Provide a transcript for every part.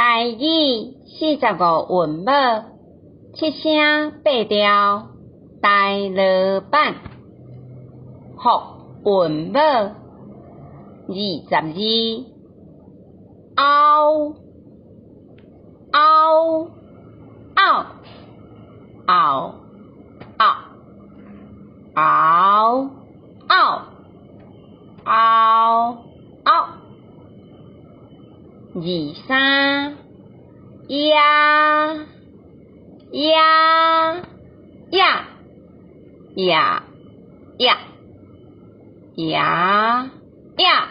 台语45韵母，7声8调，大罗版。福韵母22，嗷嗷嗷嗷嗷嗷嗷嗷嗷23，呀呀呀呀呀呀呀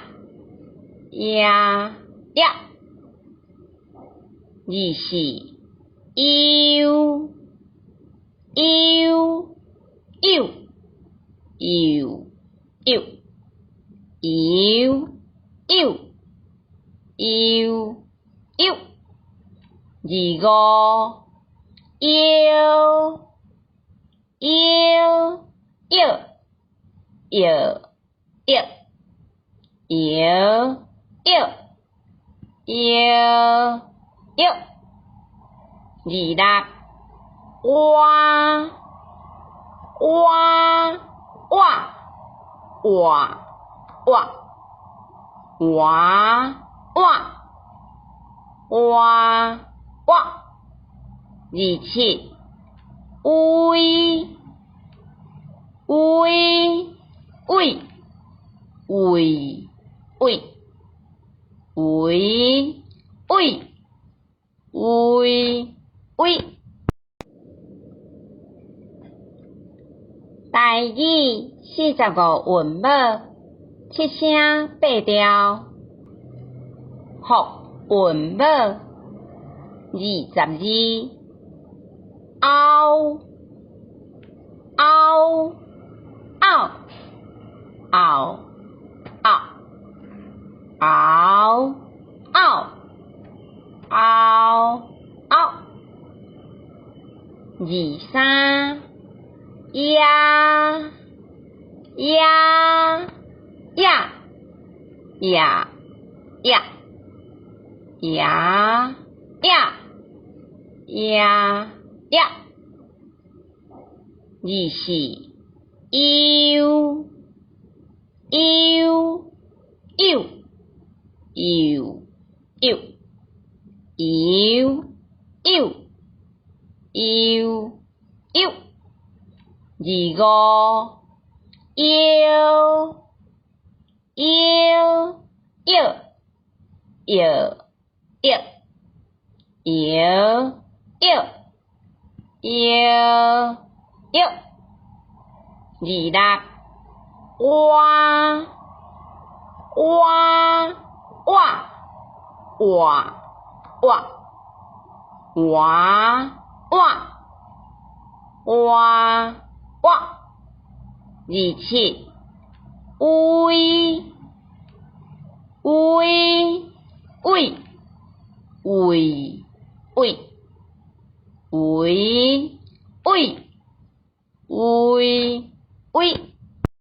呀呀24，呦呦呦呦呦呦呦呦呦25，呦呦呦呦呦呦呦呦呦26，哇哇哇哇哇哇哇哇哇27，喂喂喂喂喂喂喂喂喂。台语45韵母，7声8调，福韵母22，嗷嗷嗷嗷嗷嗷嗷嗷嗷23，呀呀呀呀呀呀呀呀呀24，呦呦呦呦呦呦呦呦呦25，呦呦呦呦呦呦呦呦呦26，哇哇哇哇哇哇哇哇哇27，喂喂喂喂喂喂喂喂喂